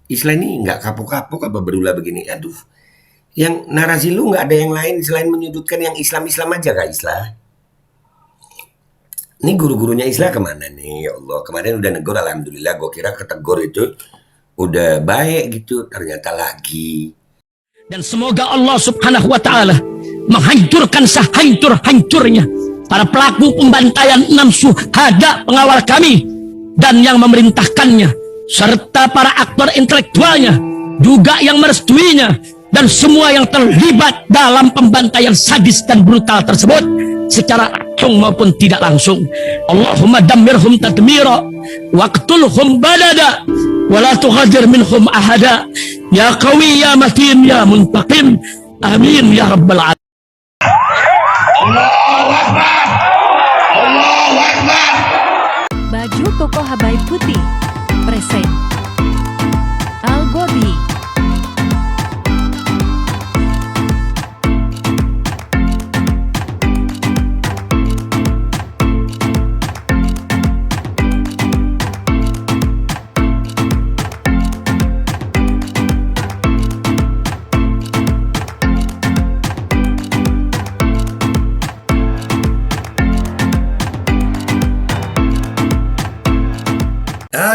Islah ini nggak kapok-kapok apa berulah begini? Aduh, yang narasi lu nggak ada yang lain selain menyudutkan yang Islam-Islam aja Kak Islah. Ini guru-gurunya Islah kemana nih? Ya Allah, kemarin udah negur alhamdulillah. Gue kira ketegur itu udah baik gitu, ternyata lagi. Dan semoga Allah subhanahu wa ta'ala menghancurkan sehancur-hancurnya para pelaku pembantaian 6 syuhada pengawal kami dan yang memerintahkannya, serta para aktor intelektualnya juga yang merestuinya, dan semua yang terlibat dalam pembantaian sadis dan brutal tersebut secara langsung maupun tidak langsung. Allahumma dammirhum tadmira waqtulhum badada wala tughadir minhum ahada ya qawi ya matin ya muntaqim amin ya rabbal alamin. Allahu Akbar, Allahu Akbar. Baju koko Habaib Putih present Al Godi.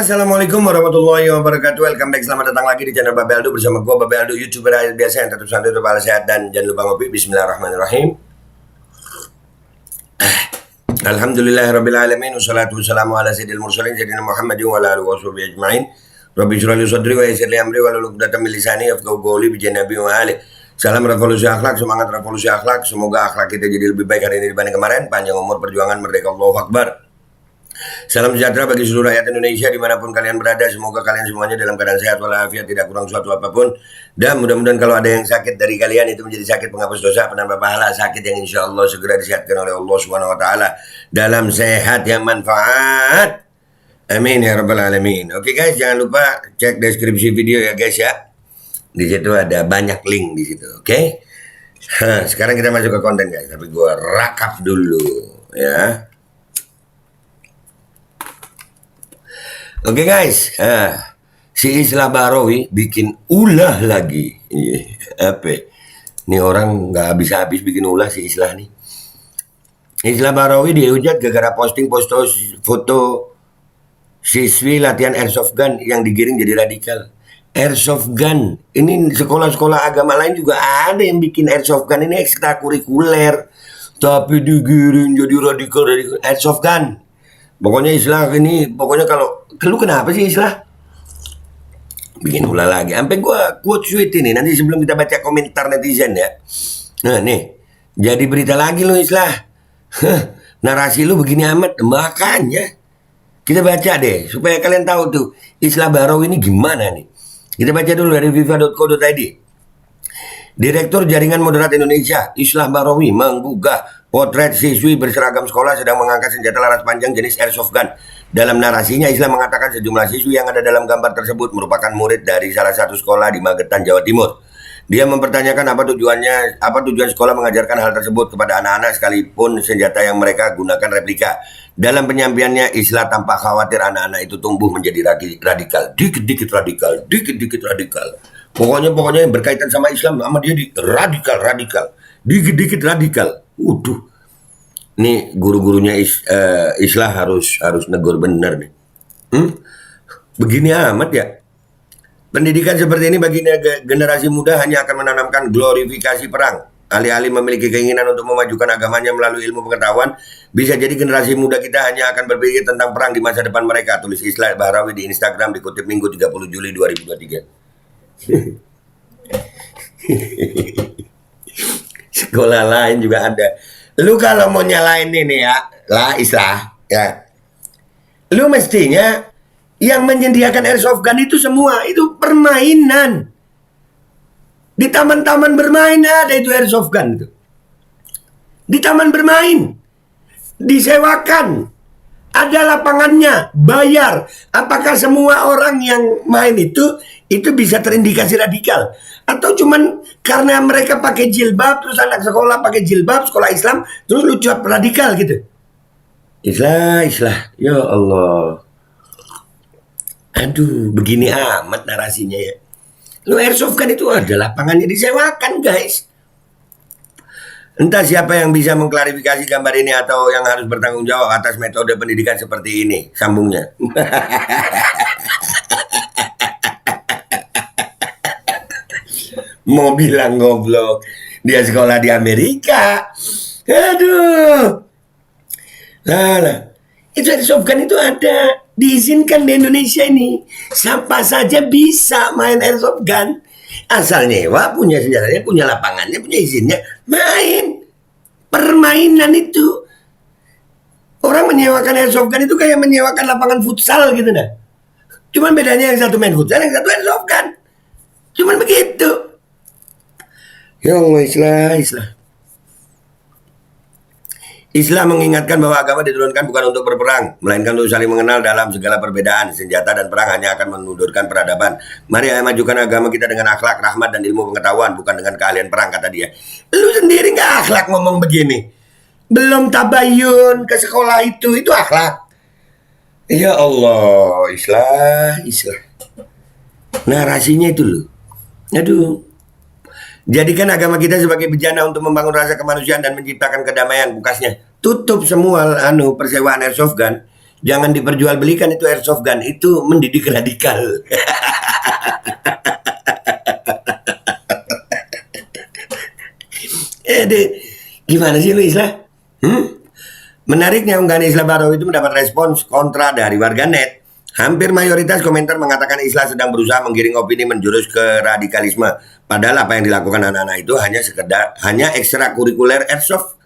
Assalamualaikum warahmatullahi wabarakatuh. Welcome back, selamat datang lagi di channel Babe Aldo bersama gue Babe Aldo, YouTuber biasa yang tetap santai, tetap sehat, dan jangan lupa ngopi. Bismillahirrahmanirrahim. Alhamdulillahirabbil alamin, wassalatu wassalamu ala sayyidil mursalin sayyidina Muhammadin wa ala alihi washabihi ajmain. Rabbi shrah li sadri wa yassir li amri wahlul 'uqdatam min lisani yafqahu qawli bi janabi wa ali. Salam revolusi akhlak, semangat revolusi akhlak. Semoga akhlak kita jadi lebih baik hari ini dibanding kemarin. Panjang umur, perjuangan, merdeka, Allahu Akbar. Salam sejahtera bagi seluruh rakyat Indonesia dimanapun kalian berada. Semoga kalian semuanya dalam keadaan sehat walafiat, tidak kurang suatu apapun. Dan mudah-mudahan kalau ada yang sakit dari kalian itu menjadi sakit penghapus dosa, penambah pahala, sakit yang insya Allah segera disehatkan oleh Allah Subhanahu Wa Taala dalam sehat yang manfaat. Amin ya rabbal alamin. Oke guys, jangan lupa cek deskripsi video ya guys ya. Di situ ada banyak link di situ. Oke. Sekarang kita masuk ke konten guys. Tapi gua rakap dulu ya. Oke guys, si Islah Bahrawi bikin ulah lagi. Apa? Ini orang nggak habis-habis bikin ulah si Islah nih. Islah Bahrawi dihujat gara-gara posting foto siswi latihan airsoft gun yang digiring jadi radikal. Airsoft gun, ini sekolah-sekolah agama lain juga ada yang bikin airsoft gun, ini ekstrakurikuler. Tapi digiring jadi radikal dari airsoft gun. Pokoknya Islah ini, pokoknya kalau lu kenapa sih Islah? Bikin ulah lagi. Sampai gua quote tweet ini nanti sebelum kita baca komentar netizen ya. Nah nih, jadi berita lagi lu Islah. Narasi lu begini amat, makanya kita baca deh supaya kalian tahu tuh Islah Bahrawi ini gimana nih. Kita baca dulu dari viva.co.id. Direktur Jaringan Moderat Indonesia, Islah Bahrawi menggugah potret siswi berseragam sekolah sedang mengangkat senjata laras panjang jenis airsoft gun. Dalam narasinya, Islah mengatakan sejumlah siswi yang ada dalam gambar tersebut merupakan murid dari salah satu sekolah di Magetan, Jawa Timur. Dia mempertanyakan apa tujuan sekolah mengajarkan hal tersebut kepada anak-anak sekalipun senjata yang mereka gunakan replika. Dalam penyampaiannya, Islah tampak khawatir anak-anak itu tumbuh menjadi radikal, dikit-dikit radikal, dikit-dikit radikal. Pokoknya yang berkaitan sama Islam sama dia radikal, dikit-dikit radikal. Nih guru-gurunya Islah harus negur bener nih. Begini amat ya. Pendidikan seperti ini bagi generasi muda hanya akan menanamkan glorifikasi perang. Alih-alih memiliki keinginan untuk memajukan agamanya melalui ilmu pengetahuan, bisa jadi generasi muda kita hanya akan berpikir tentang perang di masa depan mereka. Tulis Islah Bahrawi di Instagram dikutip Minggu 30 Juli 2023. Sekolah lain juga ada. Lu kalau mau nyalain ini ya, lah Islah ya. Lu mestinya yang menyediakan airsoft gun itu semua itu permainan. Di taman-taman bermain ada itu airsoft gun itu. Di taman bermain disewakan. Ada lapangannya, bayar. Apakah semua orang yang main itu bisa terindikasi radikal? Atau cuman karena mereka pakai jilbab, terus anak sekolah pakai jilbab, sekolah Islam, terus lucu radikal gitu? Islah, ya Allah. Aduh, begini amat narasinya ya. Lu airsoft gun itu ada lapangannya disewakan, guys. Entah siapa yang bisa mengklarifikasi gambar ini atau yang harus bertanggung jawab atas metode pendidikan seperti ini. Sambungnya. Mau bilang goblok. Dia sekolah di Amerika. Aduh. Lah. Itu airsoft gun itu ada. Diizinkan di Indonesia ini. Siapa saja bisa main airsoft gun. Asal nyewa, punya senjatanya, punya lapangannya, punya izinnya, main. Permainan itu. Orang menyewakan airsoft gun itu kayak menyewakan lapangan futsal gitu dah. Cuman bedanya yang satu main futsal, yang satu airsoft gun. Cuman begitu. Ya Allah, Islam. Islam mengingatkan bahwa agama diturunkan bukan untuk berperang, melainkan untuk saling mengenal dalam segala perbedaan. Senjata dan perang hanya akan menundurkan peradaban. Mari majukan agama kita dengan akhlak, rahmat, dan ilmu pengetahuan, bukan dengan keahlian perang, kata dia. Lu sendiri nggak akhlak ngomong begini? Belum tabayun ke sekolah itu akhlak. Ya Allah, Islam. Narasinya itu loh. Aduh. Jadikan agama kita sebagai bejana untuk membangun rasa kemanusiaan dan menciptakan kedamaian. Bukasnya tutup semua persewaan airsoft gun. Jangan diperjualbelikan itu airsoft gun. Itu mendidik radikal. Gimana sih lu Islah? Menariknya unggahan Islah Barawi itu mendapat respons kontra dari warganet. Hampir mayoritas komentar mengatakan Islah sedang berusaha menggiring opini menjurus ke radikalisme. Padahal apa yang dilakukan anak-anak itu hanya ekstrakurikuler airsoft.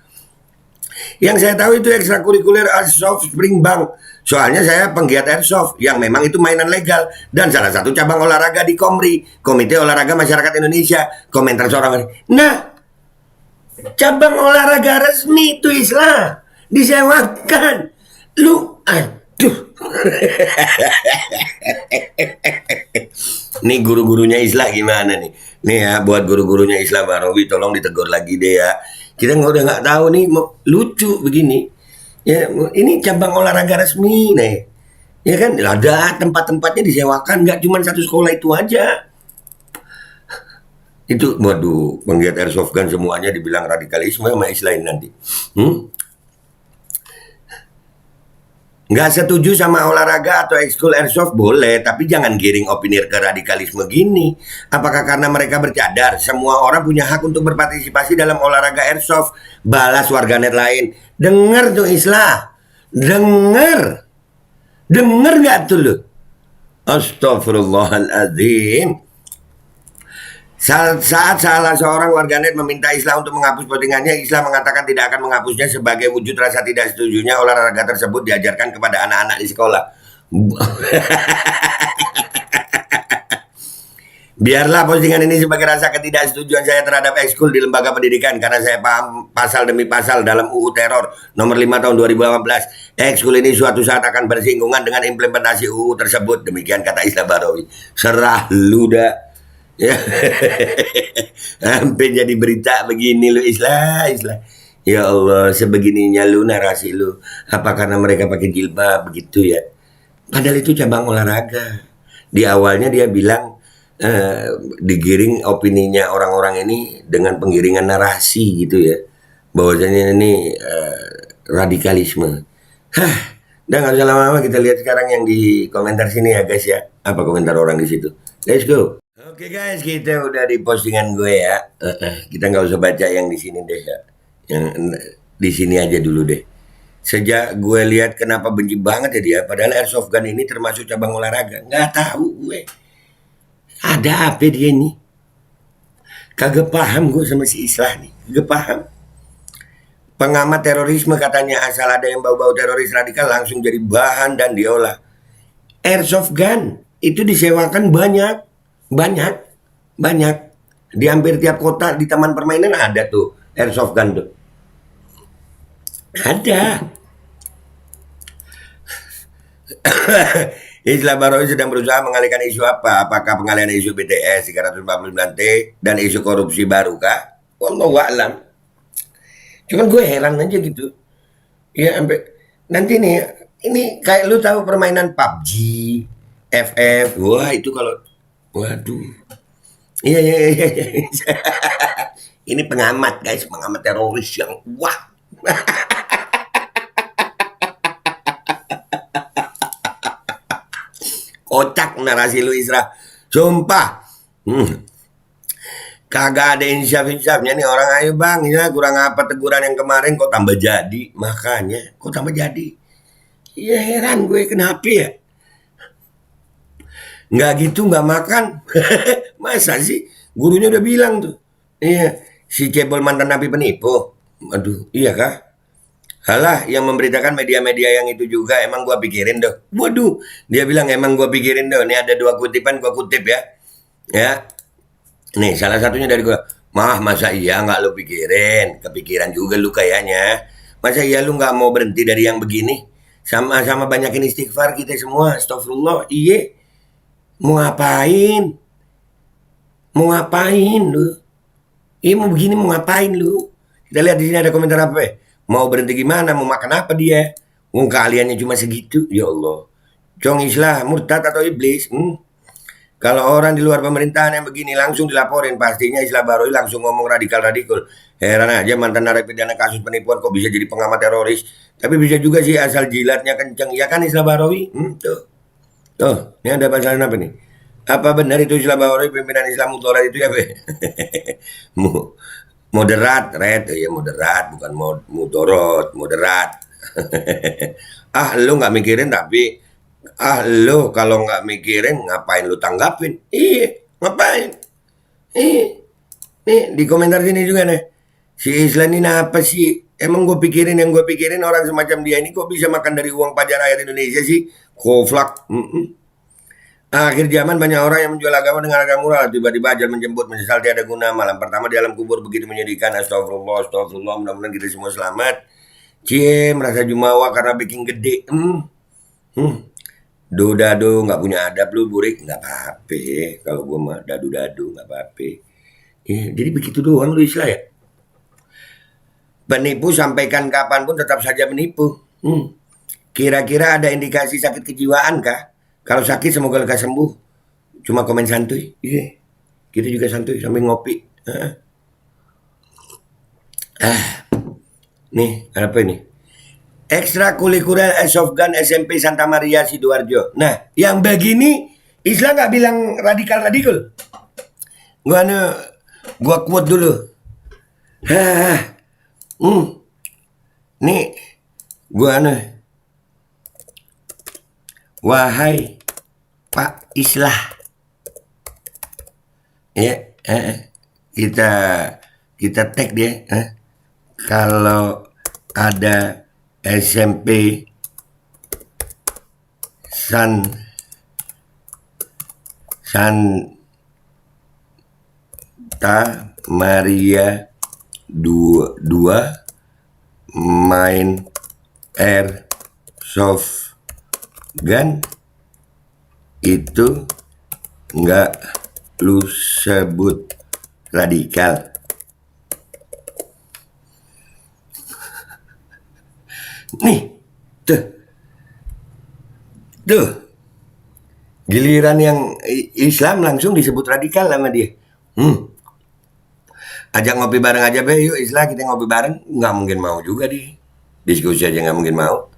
Yang saya tahu itu ekstrakurikuler airsoft spring bank. Soalnya saya penggiat airsoft yang memang itu mainan legal dan salah satu cabang olahraga di KOMRI, Komite Olahraga Masyarakat Indonesia. Komentar seorang, nah, cabang olahraga resmi itu Islah disewakan. Lu, aduh. Nih guru-gurunya Islah gimana nih? Nih ya buat guru-gurunya Islah Barawi tolong ditegur lagi deh ya. Kita udah nggak tahu nih lucu begini. Ya ini cabang olahraga resmi nih. Ya kan ada tempat-tempatnya disewakan, nggak cuma satu sekolah itu aja. Itu waduh penggiat airsoft gun semuanya dibilang radikalisme sama Islah nanti. Nggak setuju sama olahraga atau ekskul airsoft boleh, tapi jangan giring opini ke radikalisme gini. Apakah karena mereka bercadar, semua orang punya hak untuk berpartisipasi dalam olahraga airsoft? Balas warganet lain. Dengar tuh Islah. Dengar nggak tuh lu? Astaghfirullahaladzim. Saat salah seorang warganet meminta Islah untuk menghapus postingannya, Islah mengatakan tidak akan menghapusnya sebagai wujud rasa tidak setujunya olahraga tersebut diajarkan kepada anak-anak di sekolah. Biarlah postingan ini sebagai rasa ketidaksetujuan saya terhadap ekskul di lembaga pendidikan karena saya paham pasal demi pasal dalam UU Teror nomor 5 tahun 2018. Ekskul ini suatu saat akan bersinggungan dengan implementasi UU tersebut. Demikian kata Islah Barawi. Serah lu dah. Ya, hampir jadi berita begini lu Islah. Ya Allah, sebegininya lu narasi lu. Apa karena mereka pakai jilbab begitu ya? Padahal itu cabang olahraga. Di awalnya dia bilang digiring opininya orang-orang ini dengan penggiringan narasi gitu ya. Bahwasanya ini radikalisme. Udah nggak usah lama-lama, kita lihat sekarang yang di komentar sini ya guys ya. Apa komentar orang di situ? Let's go. Oke guys, kita udah di postingan gue ya. Kita nggak usah baca yang di sini deh ya. Yang di sini aja dulu deh. Sejak gue lihat kenapa benci banget ya dia. Padahal airsoft gun ini termasuk cabang olahraga. Nggak tahu gue. Ada apa dia ini? Kagak paham gue sama si Islah nih. Kagak paham. Pengamat terorisme katanya asal ada yang bau-bau teroris radikal langsung jadi bahan dan diolah. Airsoft gun itu disewakan banyak. Di hampir tiap kota di taman permainan ada tuh airsoft gun tuh. Ada. Islah Barawi sedang berusaha mengalihkan isu apa? Apakah pengalihan isu BTS 349T dan isu korupsi baru kah? Wallahu a'lam. Cuman gue heran aja gitu. Ya sampai nanti nih ini kayak lu tahu permainan PUBG, FF. Wah, itu kalau waduh. Iya, iya, iya, iya. Ini pengamat, guys, pengamat teroris yang wah. Kocak narasi lu Isra. Sumpah. Kagak ada insaf-insafnya nih orang. Ayo bang, ya kurang apa teguran yang kemarin kok tambah jadi. Makanya kok tambah jadi. Ya heran gue kenapa ya. Nggak gitu nggak makan. Masa sih? Gurunya udah bilang tuh. Iya, si cebol mantan napi penipu. Aduh, iya kah? Halah, yang memberitakan media-media yang itu juga emang gua pikirin doh. Waduh, dia bilang emang gua pikirin doh. Ini ada 2 kutipan gua kutip ya. Ya, nih salah satunya dari gua. Mah, masa iya nggak lu pikirin? Kepikiran juga lu kayaknya. Masa iya lu nggak mau berhenti dari yang begini? Sama-sama banyakin istighfar kita semua. Astagfirullah. Iya, mau ngapain? Mau ngapain lu? Iya mau begini mau ngapain lu? Kita lihat di sini ada komentar apa ya? Mau berhenti gimana? Mau makan apa dia? Wong kaliannya cuma segitu. Ya Allah. Cong Islah, murtad atau iblis? Kalau orang di luar pemerintahan yang begini langsung dilaporin. Pastinya Islah Baroi langsung ngomong radikal-radikal. Heran aja mantan narapidana kasus penipuan kok bisa jadi pengamat teroris. Tapi bisa juga sih asal jilatnya kenceng. Ya kan Islah Baroi? Tuh. Tuh, ini ada masalah apa nih? Apa benar itu Islah Baroi pimpinan Islam Mutorat itu ya, Be? Moderat, red, ya moderat, bukan mudorot, moderat. Lu nggak mikirin tapi, lu kalau nggak mikirin ngapain lu tanggapin? Iya, ngapain? Nih di komentar sini juga nih, si Islan ini apa sih? Emang gue pikirin yang gue pikirin orang semacam dia ini kok bisa makan dari uang pajak rakyat Indonesia sih? Koflak. Akhir zaman banyak orang yang menjual agama dengan harga murah. Tiba-tiba ajal menjemput menyesal tiada guna. Malam pertama di alam kubur begitu menyedihkan. Astagfirullah, astagfirullah. Mudah-mudahan kita semua selamat. Cie, merasa jumawa karena bikin gede. Dado nggak punya adab lu burik. Nggak apa-apa. Kalau gue mah dadu-dadu nggak apa-apa. Jadi begitu doang lu Islah ya. Penipu sampaikan kapanpun tetap saja menipu. Kira-kira ada indikasi sakit kejiwaan kah? Kalau sakit semoga lekas sembuh. Cuma komen santuy. Iya. Kita juga santuy sambil ngopi. Nih, apa ini? Ekstrakurikuler Airsoft Gun SMP Santa Maria Sidoarjo. Nah, yang begini Islam nggak bilang radikal-radikal. Gua quote dulu. Nih, wahai Pak Islah, ya, kita tag dia. Kalau ada SMP Santa Maria 2 main airsoft gun itu nggak lu sebut radikal. Nih, tuh, giliran yang Islam langsung disebut radikal sama dia. Ajak ngopi bareng aja be, yuk Islam kita ngopi bareng. Nggak mungkin mau juga diskusi aja nggak mungkin mau.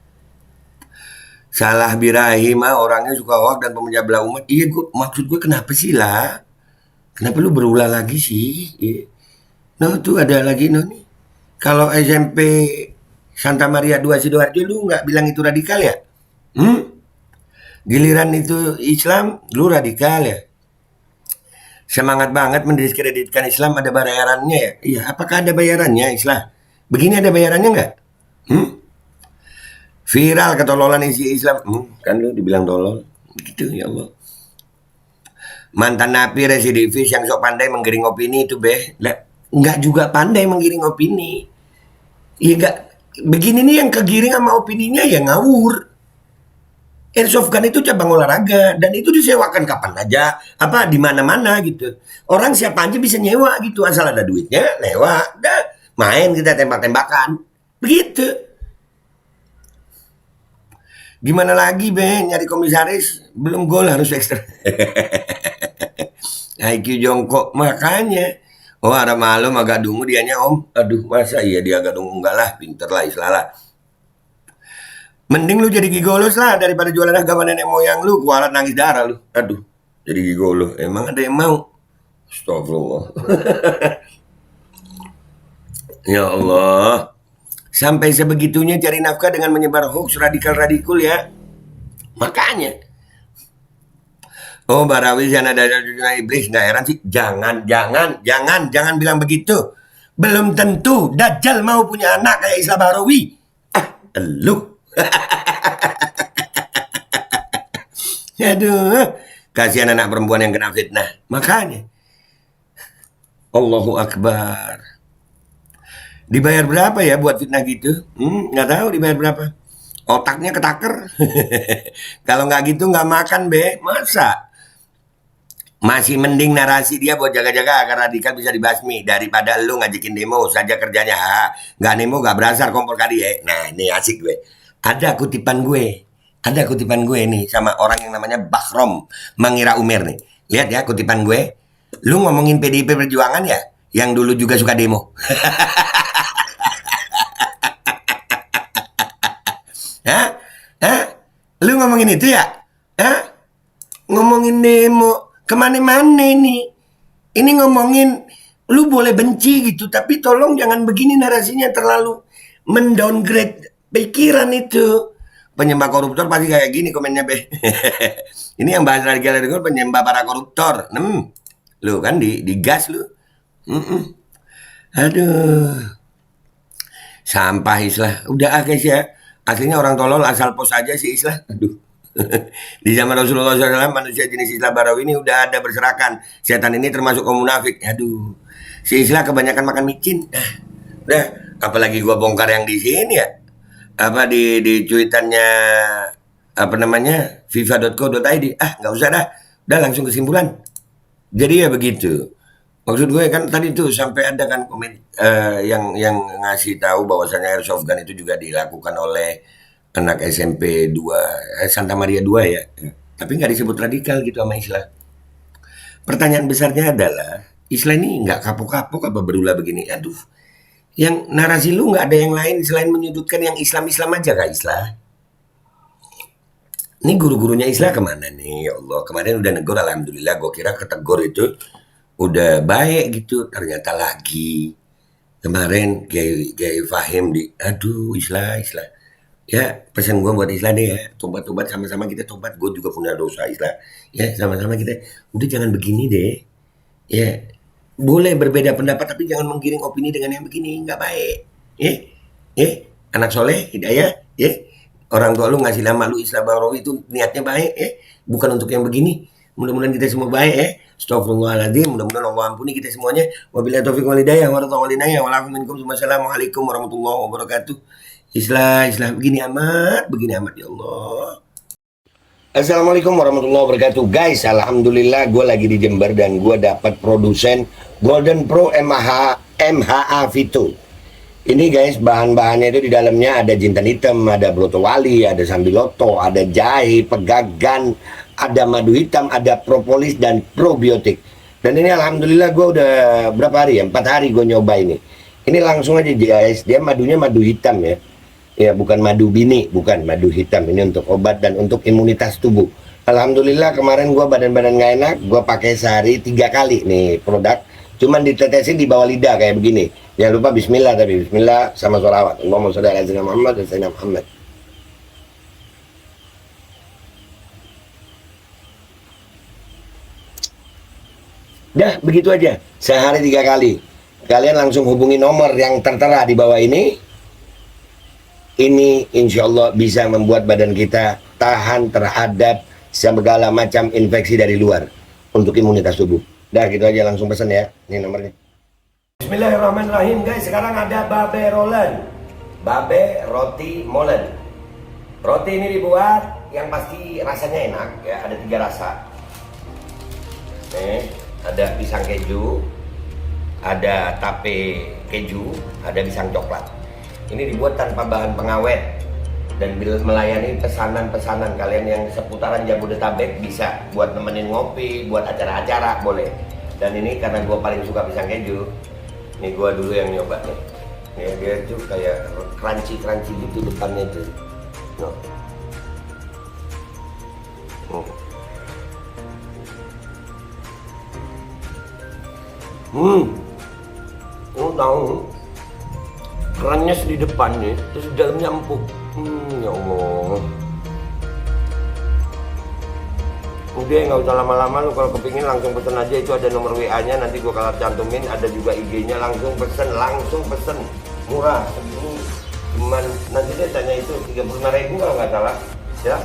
Salah birahi mah orangnya suka hoax dan pemecah belah umat. Iya, maksud gue kenapa sih lah? Kenapa lu berulah lagi sih? Iya. Nah tuh ada lagi nih. Kalau SMP Santa Maria 2 Sidoarjo lu nggak bilang itu radikal ya? Giliran itu Islam lu radikal ya? Semangat banget mendiskreditkan Islam, ada bayarannya ya? Iya, apakah ada bayarannya Islam? Begini ada bayarannya nggak? Viral ketololan isi Islam. Kan lu dibilang tolol. Begitu ya Allah. Mantan napi residivis yang sok pandai menggiring opini itu be. Nggak juga pandai menggiring opini. Iya nggak. Begini nih yang kegiring sama opininya ya ngawur. Airsoft gun itu cabang olahraga. Dan itu disewakan kapan aja. Apa di mana-mana gitu. Orang siapa aja bisa nyewa gitu. Asal ada duitnya lewat. Dah main kita tembak-tembakan. Begitu. Gimana lagi be, nyari komisaris belum gol harus ekstra. IQ jongkok makanya. Oh ada malam agak dungu dianya om. Aduh masa iya dia agak dungu, enggak lah, pinter lah Islah lah. Mending lu jadi gigolos lah daripada jualan agama nenek moyang lu, kualat nangis darah lu. Aduh, jadi gigolo. Emang ada yang mau? Astagfirullah. Ya Allah. Sampai sebegitunya cari nafkah dengan menyebar hoax radikal-radikul ya. Makanya. Oh Barawi sana ada iblis, nggak heran sih. Jangan bilang begitu. Belum tentu Dajjal mau punya anak kayak Islah Barawi. Lu. Aduh, kasihan anak perempuan yang kena fitnah. Makanya. Allahu Akbar. Dibayar berapa ya buat fitnah gitu? Nggak tahu dibayar berapa. Otaknya ketaker. Kalau nggak gitu nggak makan be. Masa? Masih mending narasi dia buat jaga-jaga agar radikal bisa dibasmi daripada lu ngajakin demo saja kerjanya. Nggak nemo nggak berasar kompor kali ya. Nah ini asik gue. Ada kutipan gue nih sama orang yang namanya Bahrom Mangira Umer nih. Lihat ya kutipan gue. Lu ngomongin PDIP Perjuangan ya, yang dulu juga suka demo. Hah? Lu ngomongin itu ya? Ngomongin demo kemana-mana nih. Ini ngomongin lu boleh benci gitu, tapi tolong jangan begini narasinya, terlalu mendowngrade pikiran itu. Penyembah koruptor pasti kayak gini komennya be. Ini yang bahas radikal penyembah para koruptor. Lu kan digas lu. Aduh. Sampah Islah. Udah guys ya. Aslinya orang tolol asal pos aja sih Islah. Aduh. Di zaman Rasulullah SAW manusia jenis Islah Barawi ini udah ada berserakan. Setan ini termasuk kaum munafik. Aduh. Si Islah kebanyakan makan micin. Udah. Apalagi gua bongkar yang di sini ya. Apa di cuitannya apa namanya fifa.co.id. Nggak usah dah. Udah langsung kesimpulan. Jadi ya begitu. Maksud gue kan tadi tuh sampai ada kan komen yang ngasih tahu bahwasanya airsoft gun itu juga dilakukan oleh anak SMP 2 Santa Maria 2 ya. Tapi nggak disebut radikal gitu sama Islah. Pertanyaan besarnya adalah Islah ini nggak kapok-kapok apa berulah begini? Aduh. Yang narasi lu nggak ada yang lain selain menyudutkan yang Islam-Islam aja Kak Islah. Ini guru-gurunya Islah kemana nih? Ya Allah, kemarin udah negur alhamdulillah. Gue kira ketegur itu udah baik gitu. Ternyata lagi. Kemarin Kiai Fahim aduh Islah. Ya pesan gue buat Islah deh ya. Tobat sama-sama kita tobat. Gue juga punya dosa Islah. Ya sama-sama kita. Udah jangan begini deh. Ya boleh berbeda pendapat tapi jangan menggiring opini dengan yang begini. Nggak baik. Anak soleh, hidayah. Orang tua lu ngasih nama lu Islah Barawi itu niatnya baik bukan untuk yang begini. Mudah-mudahan kita semua baik Astagfirullahaladzim. Mudah-mudahan Allah ampuni kita semuanya. Wabillahi taufiq wal hidayah wa radhiyallahu ankum. Wassalamualaikum warahmatullahi wabarakatuh. Islah begini amat ya Allah. Assalamualaikum warahmatullahi wabarakatuh. Guys, alhamdulillah gue lagi di Jember dan gue dapat produsen Golden Pro MHA Vito. Ini guys, bahan-bahannya itu di dalamnya ada jintan hitam, ada broto wali, ada sambiloto, ada jahe, pegagan, ada madu hitam, ada propolis dan probiotik. Dan ini alhamdulillah gue udah berapa hari ya? 4 hari gue nyoba ini. Ini langsung aja guys, dia madunya madu hitam ya. Ya bukan madu bini, bukan madu hitam. Ini untuk obat dan untuk imunitas tubuh. Alhamdulillah kemarin gue badan-badan gak enak, gue pakai sehari 3 kali nih produk. Cuman ditetesin di bawah lidah kayak begini. Jangan lupa bismillah, tapi bismillah sama sholawat. Allahumma sholli ala sayyidina Muhammad dan sayyidina Muhammad. Dah begitu aja, sehari 3 kali. Kalian langsung hubungi nomor yang tertera di bawah ini. Ini insya Allah bisa membuat badan kita tahan terhadap segala macam infeksi dari luar untuk imunitas tubuh. Dah gitu aja, langsung pesan ya. Ini nomornya. Bismillahirrahmanirrahim guys. Sekarang ada babe rolen, babe roti molen. Roti ini dibuat yang pasti rasanya enak ya. Ada 3 rasa. Nih, ada pisang keju, ada tape keju, ada pisang coklat. Ini dibuat tanpa bahan pengawet. dan melayani pesanan-pesanan kalian yang seputaran Jabodetabek, bisa buat nemenin ngopi, buat acara-acara boleh. Dan ini karena gue paling suka pisang keju, nih gue dulu yang nyoba nih. Ya, dia tuh kayak crunchy gitu depannya tuh. No. Lu tahu kerannya di depannya, terus di dalamnya empuk. Ya Allah. Udah nggak usah lama-lama, lu kalau kepingin langsung pesen aja, itu ada nomor WA-nya, nanti gua kalau cantumin, ada juga IG-nya, langsung pesen, murah. Cuman nanti dia tanya itu 35.000 kalau nggak salah, ya.